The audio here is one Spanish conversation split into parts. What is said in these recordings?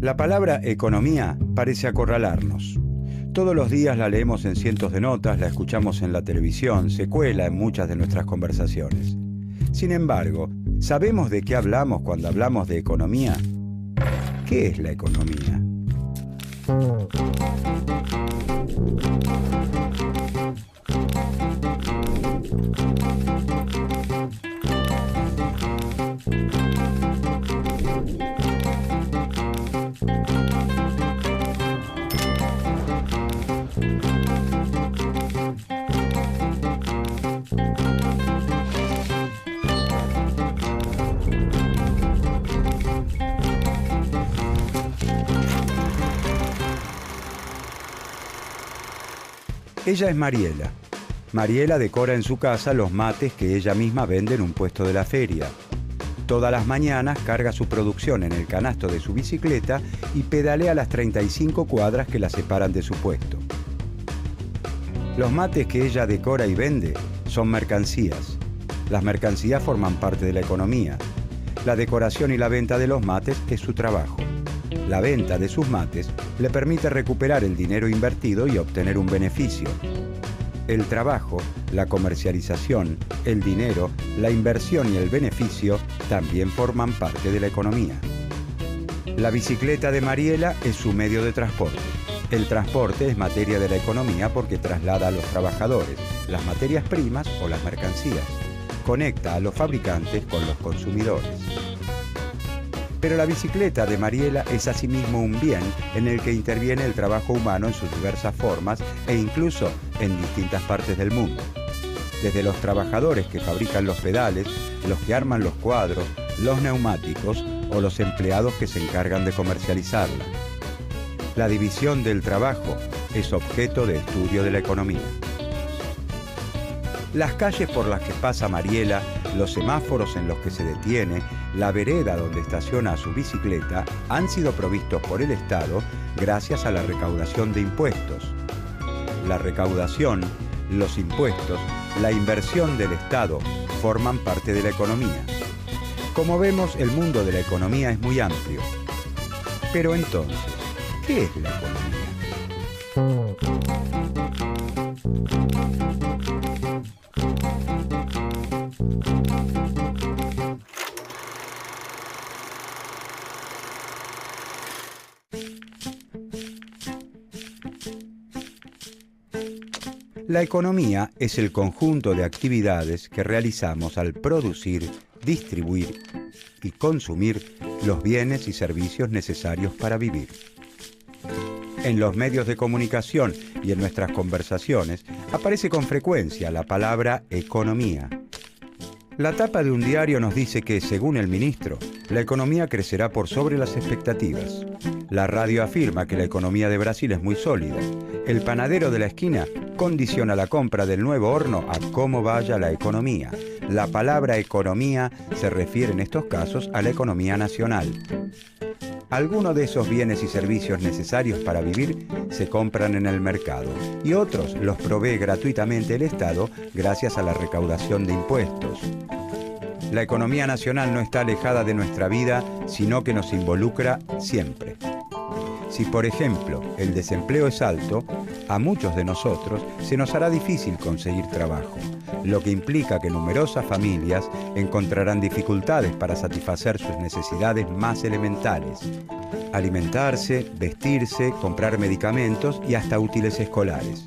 La palabra economía parece acorralarnos. Todos los días la leemos en cientos de notas, la escuchamos en la televisión, se cuela en muchas de nuestras conversaciones. Sin embargo, ¿sabemos de qué hablamos cuando hablamos de economía? ¿Qué es la economía? Ella es Mariela. Mariela decora en su casa los mates que ella misma vende en un puesto de la feria. Todas las mañanas carga su producción en el canasto de su bicicleta y pedalea las 35 cuadras que la separan de su puesto. Los mates que ella decora y vende son mercancías. Las mercancías forman parte de la economía. La decoración y la venta de los mates es su trabajo. La venta de sus mates le permite recuperar el dinero invertido y obtener un beneficio. El trabajo, la comercialización, el dinero, la inversión y el beneficio también forman parte de la economía. La bicicleta de Mariela es su medio de transporte. El transporte es materia de la economía porque traslada a los trabajadores las materias primas o las mercancías. Conecta a los fabricantes con los consumidores. Pero la bicicleta de Mariela es asimismo un bien en el que interviene el trabajo humano en sus diversas formas e incluso en distintas partes del mundo. Desde los trabajadores que fabrican los pedales, los que arman los cuadros, los neumáticos o los empleados que se encargan de comercializarla. La división del trabajo es objeto de estudio de la economía. Las calles por las que pasa Mariela, los semáforos en los que se detiene, la vereda donde estaciona su bicicleta han sido provistos por el Estado gracias a la recaudación de impuestos. La recaudación, los impuestos, la inversión del Estado forman parte de la economía. Como vemos, el mundo de la economía es muy amplio. Pero entonces, ¿qué es la economía? La economía es el conjunto de actividades que realizamos al producir, distribuir y consumir los bienes y servicios necesarios para vivir. En los medios de comunicación y en nuestras conversaciones aparece con frecuencia la palabra economía. La tapa de un diario nos dice que, según el ministro, la economía crecerá por sobre las expectativas. La radio afirma que la economía de Brasil es muy sólida. El panadero de la esquina condiciona la compra del nuevo horno a cómo vaya la economía. La palabra economía se refiere en estos casos a la economía nacional. Algunos de esos bienes y servicios necesarios para vivir se compran en el mercado y otros los provee gratuitamente el Estado gracias a la recaudación de impuestos. La economía nacional no está alejada de nuestra vida, sino que nos involucra siempre. Si, por ejemplo, el desempleo es alto, a muchos de nosotros se nos hará difícil conseguir trabajo, lo que implica que numerosas familias encontrarán dificultades para satisfacer sus necesidades más elementales: alimentarse, vestirse, comprar medicamentos y hasta útiles escolares.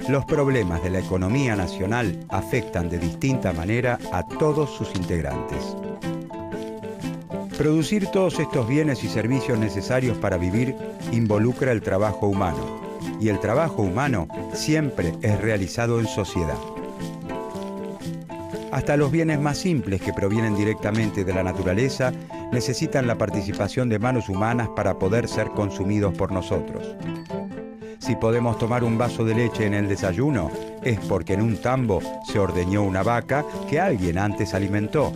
Los problemas de la economía nacional afectan de distinta manera a todos sus integrantes. Producir todos estos bienes y servicios necesarios para vivir involucra el trabajo humano, y el trabajo humano siempre es realizado en sociedad. Hasta los bienes más simples que provienen directamente de la naturaleza necesitan la participación de manos humanas para poder ser consumidos por nosotros. Si podemos tomar un vaso de leche en el desayuno, es porque en un tambo se ordeñó una vaca que alguien antes alimentó.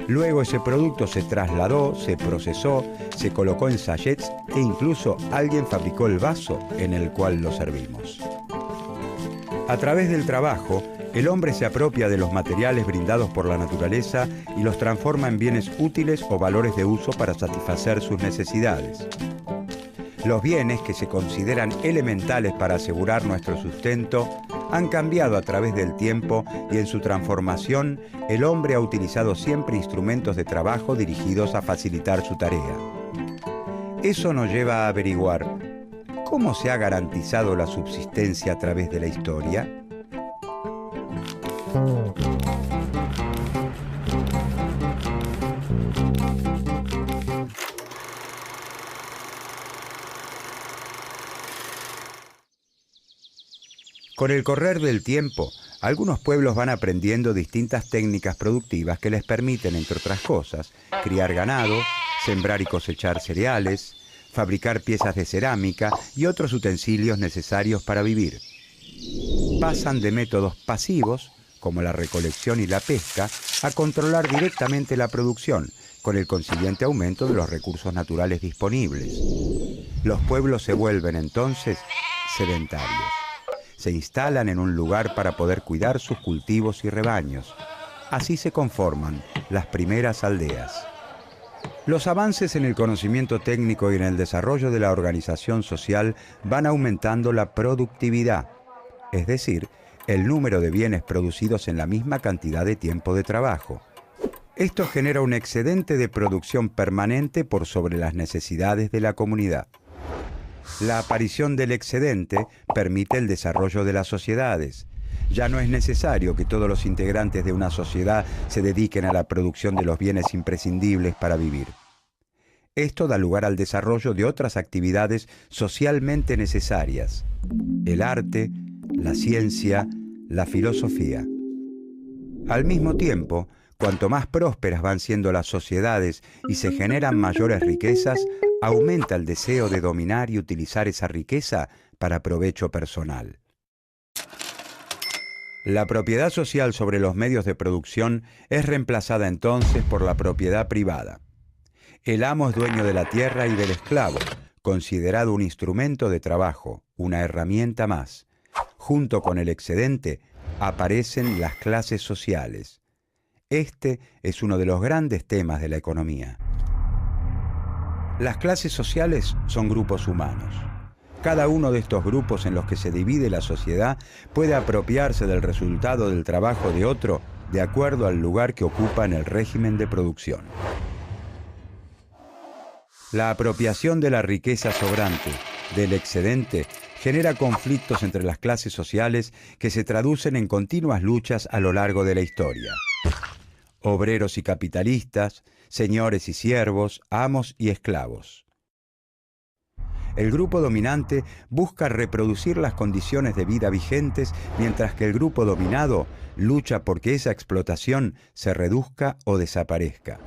Luego ese producto se trasladó, se procesó, se colocó en sachets e incluso alguien fabricó el vaso en el cual lo servimos. A través del trabajo, el hombre se apropia de los materiales brindados por la naturaleza y los transforma en bienes útiles o valores de uso para satisfacer sus necesidades. Los bienes que se consideran elementales para asegurar nuestro sustento han cambiado a través del tiempo y en su transformación el hombre ha utilizado siempre instrumentos de trabajo dirigidos a facilitar su tarea. Eso nos lleva a averiguar ¿cómo se ha garantizado la subsistencia a través de la historia? Con el correr del tiempo, algunos pueblos van aprendiendo distintas técnicas productivas que les permiten, entre otras cosas, criar ganado, sembrar y cosechar cereales, fabricar piezas de cerámica y otros utensilios necesarios para vivir. Pasan de métodos pasivos, como la recolección y la pesca, a controlar directamente la producción, con el consiguiente aumento de los recursos naturales disponibles. Los pueblos se vuelven entonces sedentarios. Se instalan en un lugar para poder cuidar sus cultivos y rebaños. Así se conforman las primeras aldeas. Los avances en el conocimiento técnico y en el desarrollo de la organización social van aumentando la productividad, es decir, el número de bienes producidos en la misma cantidad de tiempo de trabajo. Esto genera un excedente de producción permanente por sobre las necesidades de la comunidad. La aparición del excedente permite el desarrollo de las sociedades. Ya no es necesario que todos los integrantes de una sociedad se dediquen a la producción de los bienes imprescindibles para vivir. Esto da lugar al desarrollo de otras actividades socialmente necesarias: el arte, la ciencia, la filosofía. Al mismo tiempo, cuanto más prósperas van siendo las sociedades y se generan mayores riquezas, aumenta el deseo de dominar y utilizar esa riqueza para provecho personal. La propiedad social sobre los medios de producción es reemplazada entonces por la propiedad privada. El amo es dueño de la tierra y del esclavo, considerado un instrumento de trabajo, una herramienta más. Junto con el excedente aparecen las clases sociales. Este es uno de los grandes temas de la economía. Las clases sociales son grupos humanos. Cada uno de estos grupos en los que se divide la sociedad puede apropiarse del resultado del trabajo de otro de acuerdo al lugar que ocupa en el régimen de producción. La apropiación de la riqueza sobrante, del excedente, genera conflictos entre las clases sociales que se traducen en continuas luchas a lo largo de la historia. Obreros y capitalistas, señores y siervos, amos y esclavos. El grupo dominante busca reproducir las condiciones de vida vigentes, mientras que el grupo dominado lucha porque esa explotación se reduzca o desaparezca.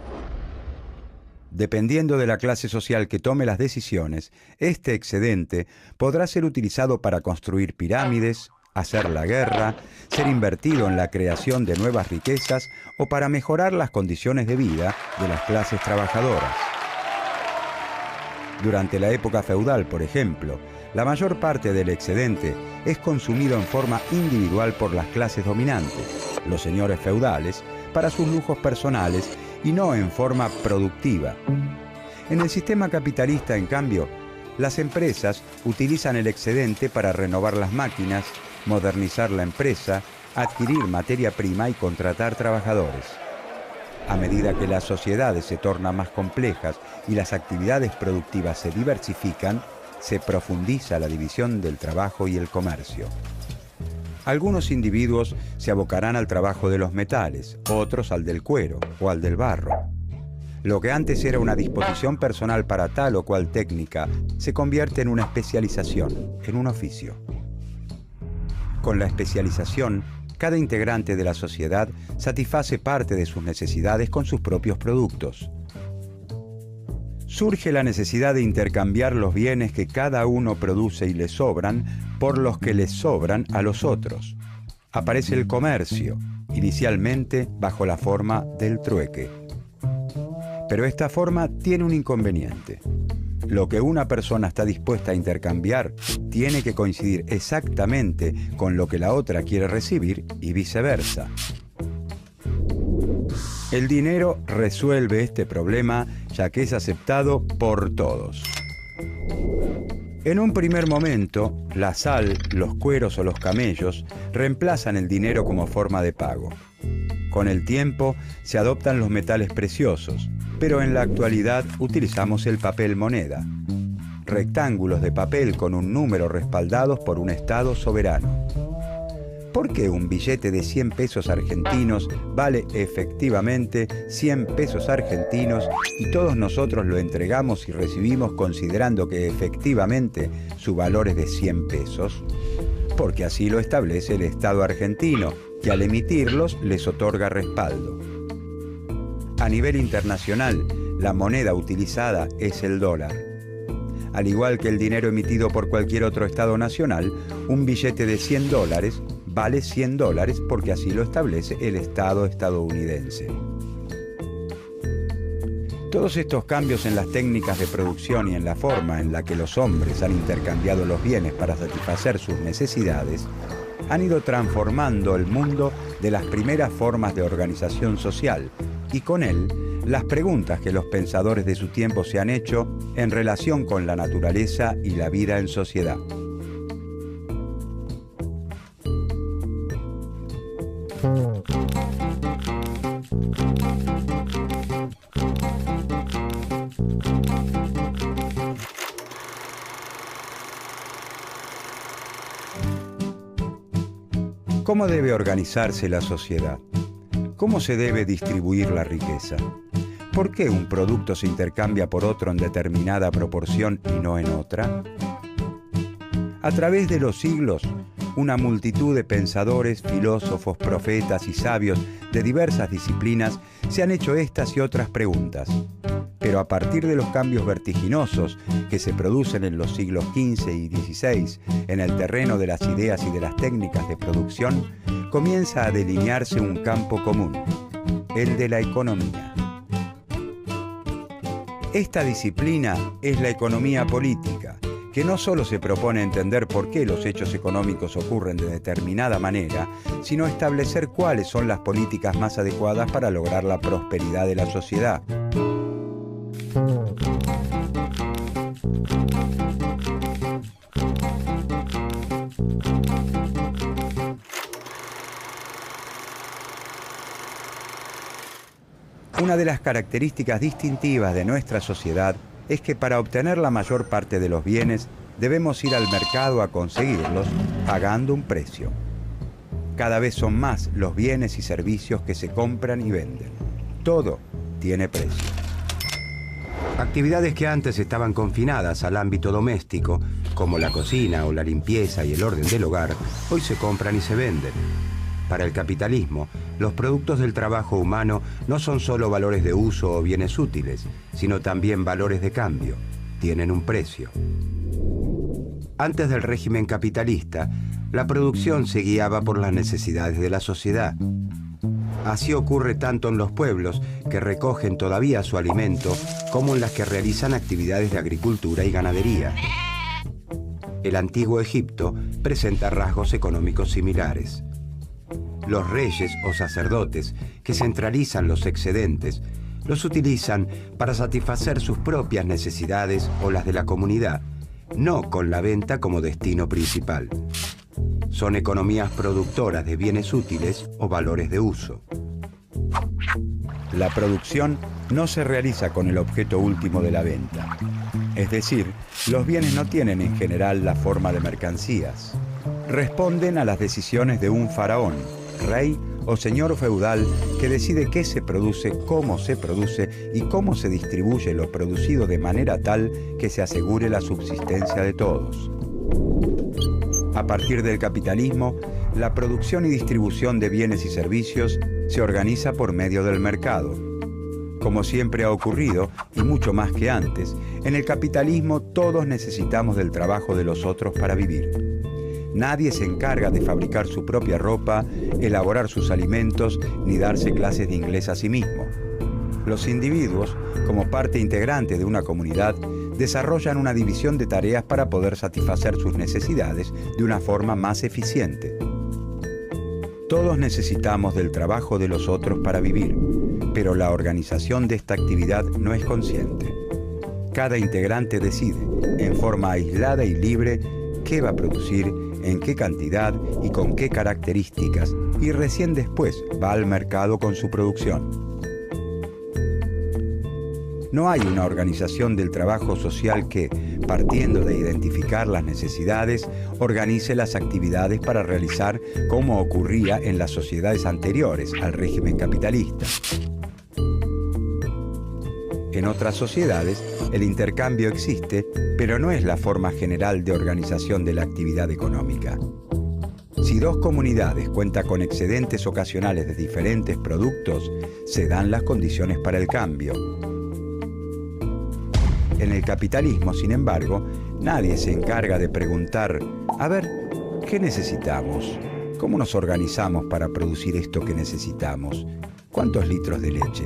Dependiendo de la clase social que tome las decisiones, este excedente podrá ser utilizado para construir pirámides, hacer la guerra, ser invertido en la creación de nuevas riquezas o para mejorar las condiciones de vida de las clases trabajadoras. Durante la época feudal, por ejemplo, la mayor parte del excedente es consumido en forma individual por las clases dominantes, los señores feudales, para sus lujos personales y no en forma productiva. En el sistema capitalista, en cambio, las empresas utilizan el excedente para renovar las máquinas, modernizar la empresa, adquirir materia prima y contratar trabajadores. A medida que las sociedades se tornan más complejas y las actividades productivas se diversifican, se profundiza la división del trabajo y el comercio. Algunos individuos se abocarán al trabajo de los metales, otros al del cuero o al del barro. Lo que antes era una disposición personal para tal o cual técnica se convierte en una especialización, en un oficio. Con la especialización, cada integrante de la sociedad satisface parte de sus necesidades con sus propios productos. Surge la necesidad de intercambiar los bienes que cada uno produce y le sobran por los que les sobran a los otros. Aparece el comercio, inicialmente bajo la forma del trueque. Pero esta forma tiene un inconveniente. Lo que una persona está dispuesta a intercambiar tiene que coincidir exactamente con lo que la otra quiere recibir y viceversa. El dinero resuelve este problema ya que es aceptado por todos. En un primer momento, la sal, los cueros o los camellos reemplazan el dinero como forma de pago. Con el tiempo se adoptan los metales preciosos, pero en la actualidad utilizamos el papel moneda. Rectángulos de papel con un número respaldados por un Estado soberano. ¿Por qué un billete de 100 pesos argentinos vale efectivamente 100 pesos argentinos y todos nosotros lo entregamos y recibimos considerando que efectivamente su valor es de 100 pesos? Porque así lo establece el Estado argentino, que al emitirlos les otorga respaldo. A nivel internacional, la moneda utilizada es el dólar. Al igual que el dinero emitido por cualquier otro Estado nacional, un billete de $100 vale $100 porque así lo establece el Estado estadounidense. Todos estos cambios en las técnicas de producción y en la forma en la que los hombres han intercambiado los bienes para satisfacer sus necesidades han ido transformando el mundo de las primeras formas de organización social y con él las preguntas que los pensadores de su tiempo se han hecho en relación con la naturaleza y la vida en sociedad. ¿Cómo debe organizarse la sociedad? ¿Cómo se debe distribuir la riqueza? ¿Por qué un producto se intercambia por otro en determinada proporción y no en otra? A través de los siglos, una multitud de pensadores, filósofos, profetas y sabios de diversas disciplinas se han hecho estas y otras preguntas. Pero a partir de los cambios vertiginosos que se producen en los siglos XV y XVI en el terreno de las ideas y de las técnicas de producción, comienza a delinearse un campo común, el de la economía. Esta disciplina es la economía política, que no solo se propone entender por qué los hechos económicos ocurren de determinada manera, sino establecer cuáles son las políticas más adecuadas para lograr la prosperidad de la sociedad. Una de las características distintivas de nuestra sociedad es que para obtener la mayor parte de los bienes debemos ir al mercado a conseguirlos pagando un precio. Cada vez son más los bienes y servicios que se compran y venden. Todo tiene precio. Actividades que antes estaban confinadas al ámbito doméstico, como la cocina o la limpieza y el orden del hogar, hoy se compran y se venden. Para el capitalismo, los productos del trabajo humano no son solo valores de uso o bienes útiles, sino también valores de cambio. Tienen un precio. Antes del régimen capitalista, la producción se guiaba por las necesidades de la sociedad. Así ocurre tanto en los pueblos, que recogen todavía su alimento, como en las que realizan actividades de agricultura y ganadería. El antiguo Egipto presenta rasgos económicos similares. Los reyes o sacerdotes que centralizan los excedentes los utilizan para satisfacer sus propias necesidades o las de la comunidad, no con la venta como destino principal. Son economías productoras de bienes útiles o valores de uso. La producción no se realiza con el objeto último de la venta. Es decir, los bienes no tienen en general la forma de mercancías. Responden a las decisiones de un faraón, rey o señor feudal que decide qué se produce, cómo se produce y cómo se distribuye lo producido de manera tal que se asegure la subsistencia de todos. A partir del capitalismo, la producción y distribución de bienes y servicios se organiza por medio del mercado. Como siempre ha ocurrido, y mucho más que antes, en el capitalismo todos necesitamos del trabajo de los otros para vivir. Nadie se encarga de fabricar su propia ropa, elaborar sus alimentos, ni darse clases de inglés a sí mismo. Los individuos, como parte integrante de una comunidad, desarrollan una división de tareas para poder satisfacer sus necesidades de una forma más eficiente. Todos necesitamos del trabajo de los otros para vivir, pero la organización de esta actividad no es consciente. Cada integrante decide, en forma aislada y libre, qué va a producir, en qué cantidad y con qué características, y recién después va al mercado con su producción. No hay una organización del trabajo social que, partiendo de identificar las necesidades, organice las actividades para realizar como ocurría en las sociedades anteriores al régimen capitalista. En otras sociedades, el intercambio existe, pero no es la forma general de organización de la actividad económica. Si dos comunidades cuentan con excedentes ocasionales de diferentes productos, se dan las condiciones para el cambio. En el capitalismo, sin embargo, nadie se encarga de preguntar, a ver, ¿qué necesitamos? ¿Cómo nos organizamos para producir esto que necesitamos? ¿Cuántos litros de leche?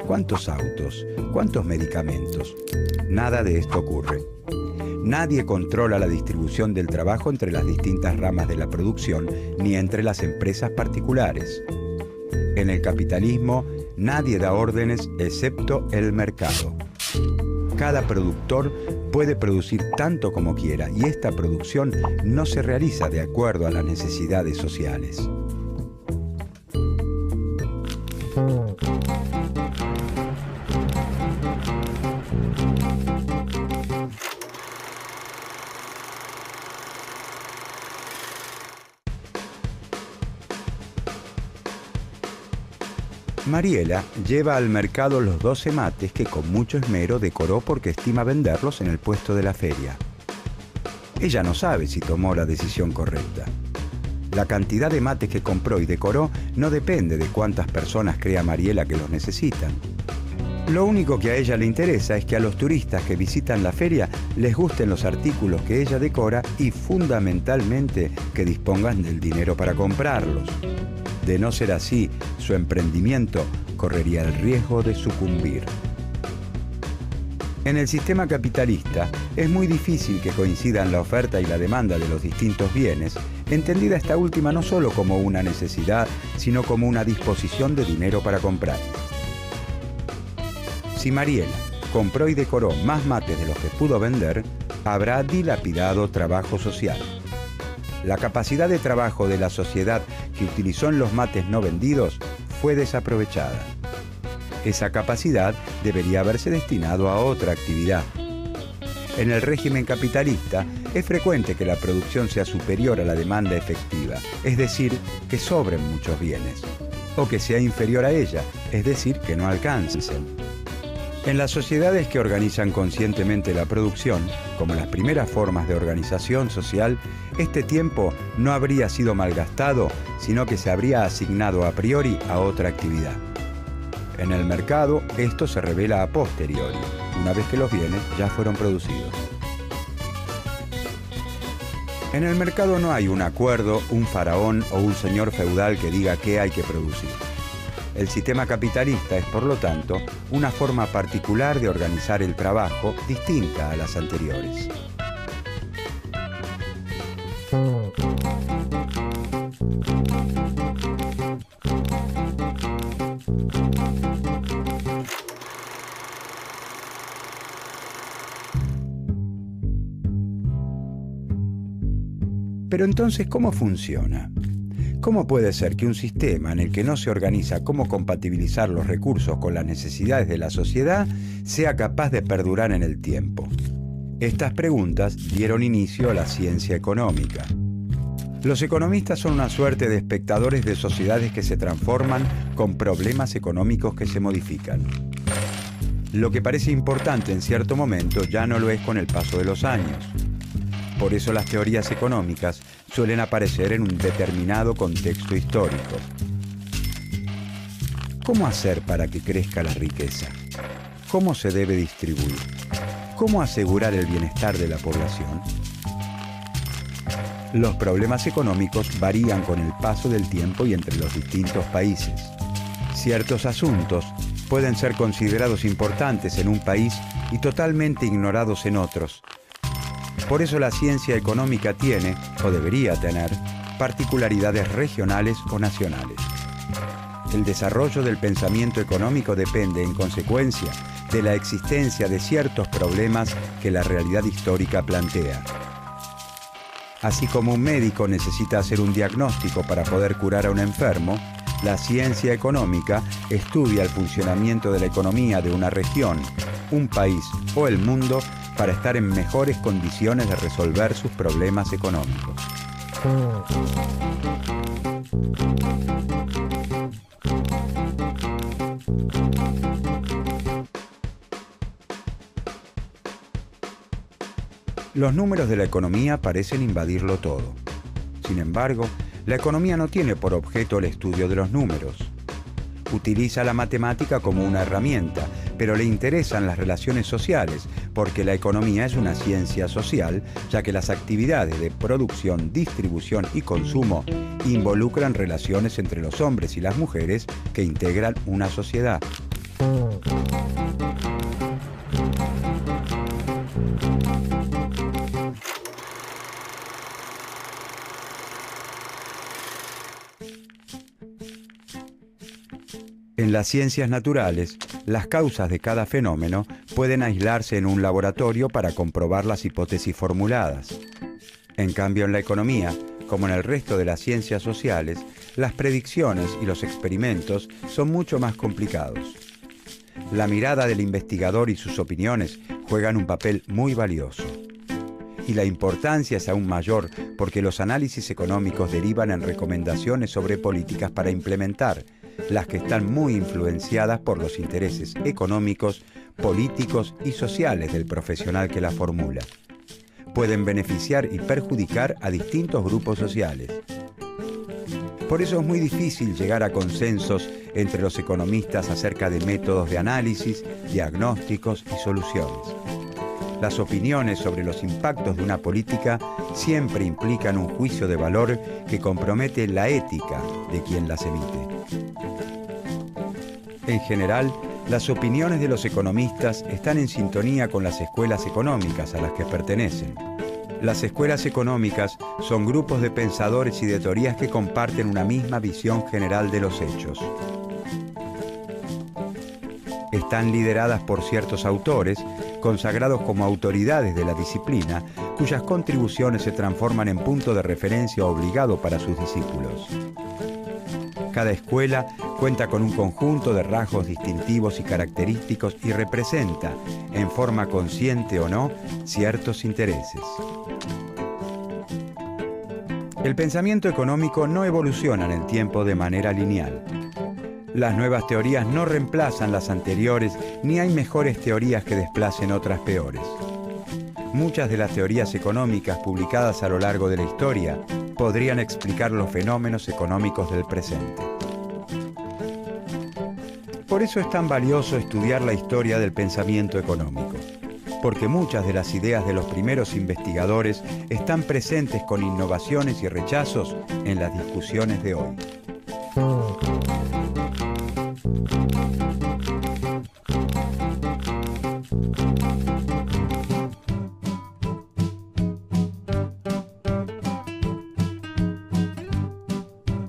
¿Cuántos autos? ¿Cuántos medicamentos? Nada de esto ocurre. Nadie controla la distribución del trabajo entre las distintas ramas de la producción ni entre las empresas particulares. En el capitalismo, nadie da órdenes excepto el mercado. Cada productor puede producir tanto como quiera y esta producción no se realiza de acuerdo a las necesidades sociales. Mariela lleva al mercado los 12 mates que con mucho esmero decoró porque estima venderlos en el puesto de la feria. Ella no sabe si tomó la decisión correcta. La cantidad de mates que compró y decoró no depende de cuántas personas crea Mariela que los necesitan. Lo único que a ella le interesa es que a los turistas que visitan la feria les gusten los artículos que ella decora y fundamentalmente que dispongan del dinero para comprarlos. De no ser así, su emprendimiento correría el riesgo de sucumbir. En el sistema capitalista es muy difícil que coincidan la oferta y la demanda de los distintos bienes, entendida esta última no solo como una necesidad, sino como una disposición de dinero para comprar. Si Mariela compró y decoró más mates de los que pudo vender, habrá dilapidado trabajo social. La capacidad de trabajo de la sociedad que utilizó en los mates no vendidos fue desaprovechada. Esa capacidad debería haberse destinado a otra actividad. En el régimen capitalista es frecuente que la producción sea superior a la demanda efectiva, es decir, que sobren muchos bienes, o que sea inferior a ella, es decir, que no alcancen. En las sociedades que organizan conscientemente la producción, como las primeras formas de organización social, este tiempo no habría sido malgastado, sino que se habría asignado a priori a otra actividad. En el mercado, esto se revela a posteriori, una vez que los bienes ya fueron producidos. En el mercado no hay un acuerdo, un faraón o un señor feudal que diga qué hay que producir. El sistema capitalista es, por lo tanto, una forma particular de organizar el trabajo distinta a las anteriores. Pero entonces, ¿cómo funciona? ¿Cómo puede ser que un sistema en el que no se organiza cómo compatibilizar los recursos con las necesidades de la sociedad sea capaz de perdurar en el tiempo? Estas preguntas dieron inicio a la ciencia económica. Los economistas son una suerte de espectadores de sociedades que se transforman con problemas económicos que se modifican. Lo que parece importante en cierto momento ya no lo es con el paso de los años. Por eso las teorías económicas suelen aparecer en un determinado contexto histórico. ¿Cómo hacer para que crezca la riqueza? ¿Cómo se debe distribuir? ¿Cómo asegurar el bienestar de la población? Los problemas económicos varían con el paso del tiempo y entre los distintos países. Ciertos asuntos pueden ser considerados importantes en un país y totalmente ignorados en otros. Por eso la ciencia económica tiene, o debería tener, particularidades regionales o nacionales. El desarrollo del pensamiento económico depende, en consecuencia, de la existencia de ciertos problemas que la realidad histórica plantea. Así como un médico necesita hacer un diagnóstico para poder curar a un enfermo, la ciencia económica estudia el funcionamiento de la economía de una región, un país o el mundo para estar en mejores condiciones de resolver sus problemas económicos. Los números de la economía parecen invadirlo todo. Sin embargo, la economía no tiene por objeto el estudio de los números. Utiliza la matemática como una herramienta, pero le interesan las relaciones sociales, porque la economía es una ciencia social, ya que las actividades de producción, distribución y consumo involucran relaciones entre los hombres y las mujeres que integran una sociedad. En las ciencias naturales, las causas de cada fenómeno pueden aislarse en un laboratorio para comprobar las hipótesis formuladas. En cambio, en la economía, como en el resto de las ciencias sociales, las predicciones y los experimentos son mucho más complicados. La mirada del investigador y sus opiniones juegan un papel muy valioso. Y la importancia es aún mayor porque los análisis económicos derivan en recomendaciones sobre políticas para implementar, las que están muy influenciadas por los intereses económicos, políticos y sociales del profesional que la formula. Pueden beneficiar y perjudicar a distintos grupos sociales. Por eso es muy difícil llegar a consensos entre los economistas acerca de métodos de análisis, diagnósticos y soluciones. Las opiniones sobre los impactos de una política siempre implican un juicio de valor que compromete la ética de quien las emite. En general, las opiniones de los economistas están en sintonía con las escuelas económicas a las que pertenecen. Las escuelas económicas son grupos de pensadores y de teorías que comparten una misma visión general de los hechos. Están lideradas por ciertos autores, consagrados como autoridades de la disciplina, cuyas contribuciones se transforman en punto de referencia obligado para sus discípulos. Cada escuela cuenta con un conjunto de rasgos distintivos y característicos y representa, en forma consciente o no, ciertos intereses. El pensamiento económico no evoluciona en el tiempo de manera lineal. Las nuevas teorías no reemplazan las anteriores, ni hay mejores teorías que desplacen otras peores. Muchas de las teorías económicas publicadas a lo largo de la historia podrían explicar los fenómenos económicos del presente. Por eso es tan valioso estudiar la historia del pensamiento económico, porque muchas de las ideas de los primeros investigadores están presentes con innovaciones y rechazos en las discusiones de hoy.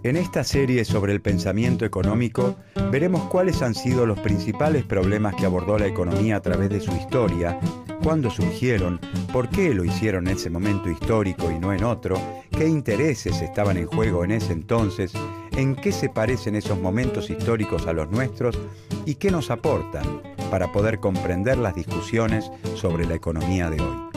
En esta serie sobre el pensamiento económico, veremos cuáles han sido los principales problemas que abordó la economía a través de su historia, cuándo surgieron, por qué lo hicieron en ese momento histórico y no en otro, qué intereses estaban en juego en ese entonces, en qué se parecen esos momentos históricos a los nuestros y qué nos aportan para poder comprender las discusiones sobre la economía de hoy.